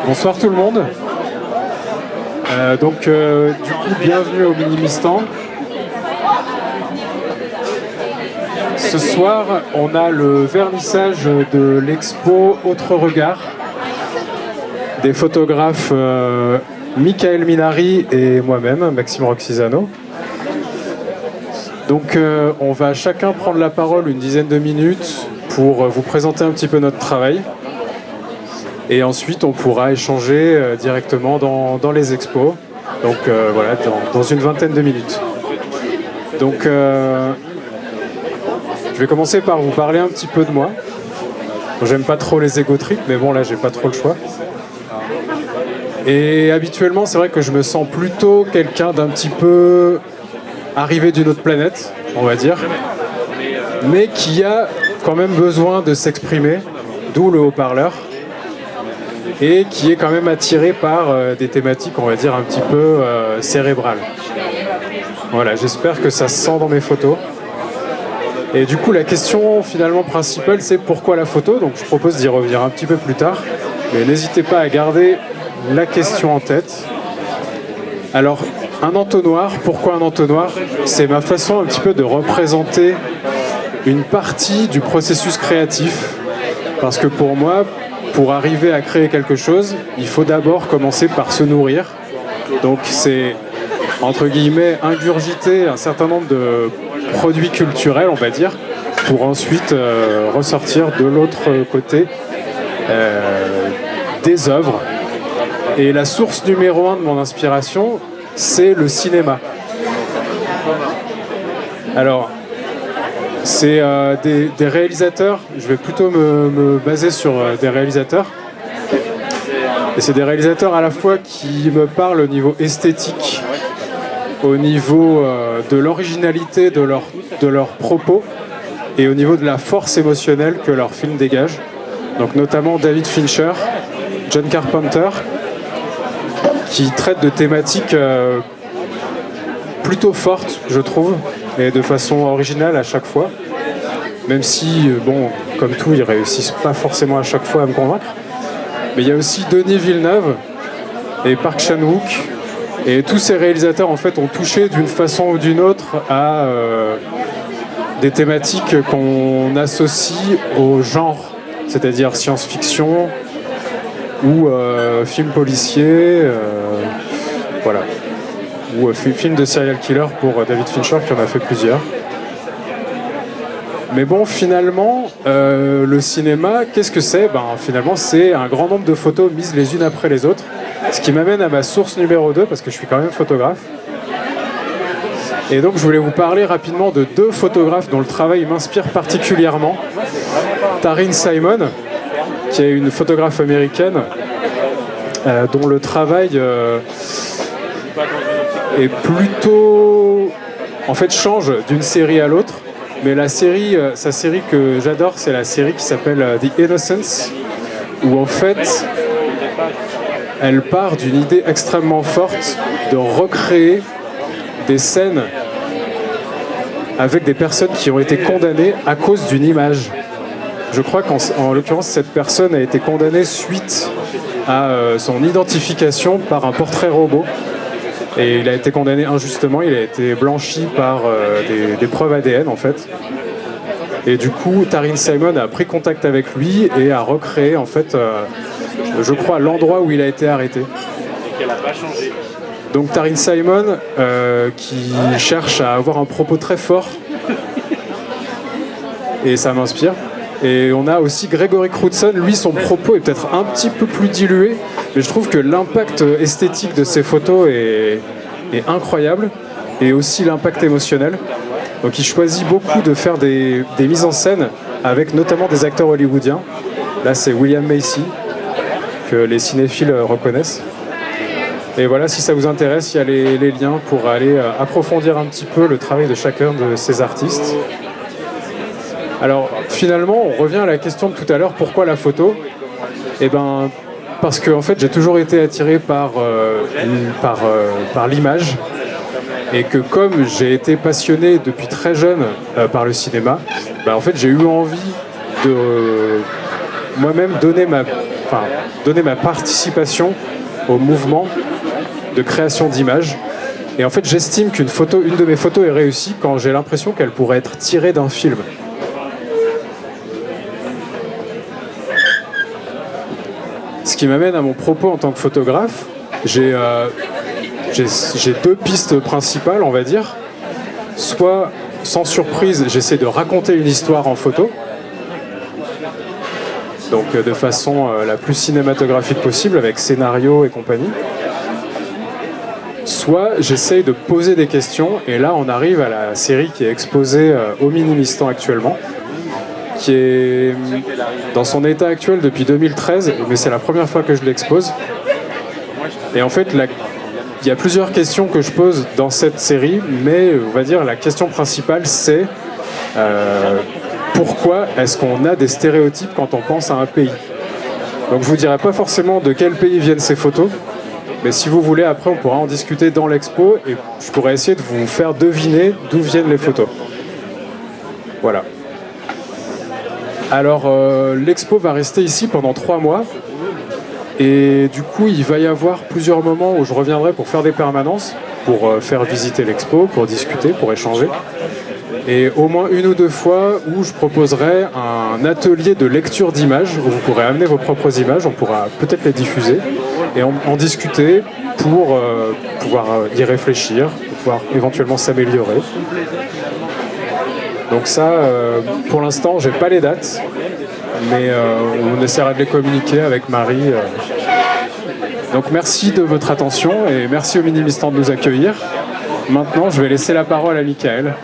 Bonsoir tout le monde. Du coup, bienvenue au Minimistan. Ce soir, on a le vernissage de l'expo Autre Regard des photographes Michael Minari et moi-même, Maxime Roxisano. Donc on va chacun prendre la parole une dizaine de minutes pour vous présenter un petit peu notre travail. Et ensuite, on pourra échanger directement dans les expos. Donc voilà, dans une vingtaine de minutes. Donc je vais commencer par vous parler un petit peu de moi. Bon, j'aime pas trop les ego trips, mais bon là j'ai pas trop le choix. Et habituellement, c'est vrai que je me sens plutôt quelqu'un d'un petit peu arrivé d'une autre planète, on va dire, mais qui a quand même besoin de s'exprimer, d'où le haut-parleur, et qui est quand même attiré par des thématiques, on va dire, un petit peu cérébrales. Voilà, j'espère que ça se sent dans mes photos. Et du coup, la question finalement principale, c'est pourquoi la photo? Donc je propose d'y revenir un petit peu plus tard, mais n'hésitez pas à garder la question en tête. Alors, un entonnoir, pourquoi un entonnoir? C'est ma façon un petit peu de représenter une partie du processus créatif. Parce que pour moi, pour arriver à créer quelque chose, il faut d'abord commencer par se nourrir. Donc c'est, entre guillemets, ingurgiter un certain nombre de produits culturels, on va dire, pour ensuite ressortir de l'autre côté des œuvres. Et la source numéro 1 de mon inspiration, c'est le cinéma. Alors, c'est des réalisateurs, je vais plutôt me baser sur des réalisateurs. Et c'est des réalisateurs à la fois qui me parlent au niveau esthétique, au niveau de l'originalité de leurs propos et au niveau de la force émotionnelle que leurs films dégagent. Donc notamment David Fincher, John Carpenter, qui traitent de thématiques plutôt fortes, je trouve, et de façon originale à chaque fois. Même si, bon, comme tout, ils réussissent pas forcément à chaque fois à me convaincre. Mais il y a aussi Denis Villeneuve et Park Chan-wook. Et tous ces réalisateurs, en fait, ont touché d'une façon ou d'une autre à des thématiques qu'on associe au genre, c'est-à-dire science-fiction ou film policier, voilà. Ou film de serial killer pour David Fincher, qui en a fait plusieurs. Mais bon, finalement, le cinéma, qu'est-ce que c'est? Finalement, c'est un grand nombre de photos mises les unes après les autres. Ce qui m'amène à ma source numéro 2, parce que je suis quand même photographe. Et donc, je voulais vous parler rapidement de deux photographes dont le travail m'inspire particulièrement. Taryn Simon, qui est une photographe américaine, dont le travail est plutôt... En fait, change d'une série à l'autre. Mais sa série que j'adore, c'est la série qui s'appelle The Innocents, où en fait, elle part d'une idée extrêmement forte de recréer des scènes avec des personnes qui ont été condamnées à cause d'une image. Je crois qu'en l'occurrence, cette personne a été condamnée suite à son identification par un portrait robot. Et il a été condamné injustement, il a été blanchi par des preuves ADN en fait. Et du coup, Taryn Simon a pris contact avec lui et a recréé en fait, je crois, l'endroit où il a été arrêté. Et qu'elle n'a pas changé. Donc Taryn Simon, qui cherche à avoir un propos très fort, et ça m'inspire. Et on a aussi Gregory Crewdson, lui son propos est peut-être un petit peu plus dilué, mais je trouve que l'impact esthétique de ses photos est incroyable, et aussi l'impact émotionnel. Donc il choisit beaucoup de faire des mises en scène avec notamment des acteurs hollywoodiens. Là c'est William Macy, que les cinéphiles reconnaissent. Et voilà, si ça vous intéresse, il y a les liens pour aller approfondir un petit peu le travail de chacun de ces artistes. Alors finalement, on revient à la question de tout à l'heure, pourquoi la photo? Parce que en fait, j'ai toujours été attiré par l'image, et que comme j'ai été passionné depuis très jeune par le cinéma, en fait j'ai eu envie de moi-même donner enfin, donner ma participation au mouvement de création d'images. Et en fait, j'estime une de mes photos est réussie quand j'ai l'impression qu'elle pourrait être tirée d'un film. Ce qui m'amène à mon propos en tant que photographe. J'ai 2 pistes principales, on va dire. Soit, sans surprise, j'essaie de raconter une histoire en photo. Donc de façon la plus cinématographique possible, avec scénario et compagnie. Soit j'essaye de poser des questions, et là on arrive à la série qui est exposée au Minimistan actuellement, qui est dans son état actuel depuis 2013, mais c'est la première fois que je l'expose. Et en fait, il y a plusieurs questions que je pose dans cette série, mais on va dire la question principale, c'est pourquoi est-ce qu'on a des stéréotypes quand on pense à un pays? Donc je vous dirai pas forcément de quel pays viennent ces photos, mais si vous voulez, après on pourra en discuter dans l'expo, et je pourrais essayer de vous faire deviner d'où viennent les photos. Voilà. Alors l'expo va rester ici pendant 3 mois. Et du coup, il va y avoir plusieurs moments où je reviendrai pour faire des permanences, pour faire visiter l'expo, pour discuter, pour échanger. Et au moins 1 ou 2 fois où je proposerai un atelier de lecture d'images, où vous pourrez amener vos propres images, on pourra peut-être les diffuser, et en discuter pour pouvoir y réfléchir, pour pouvoir éventuellement s'améliorer. Donc ça, pour l'instant, j'ai pas les dates, mais on essaiera de les communiquer avec Marie. Donc merci de votre attention et merci au Minimistan de nous accueillir. Maintenant, je vais laisser la parole à Michael.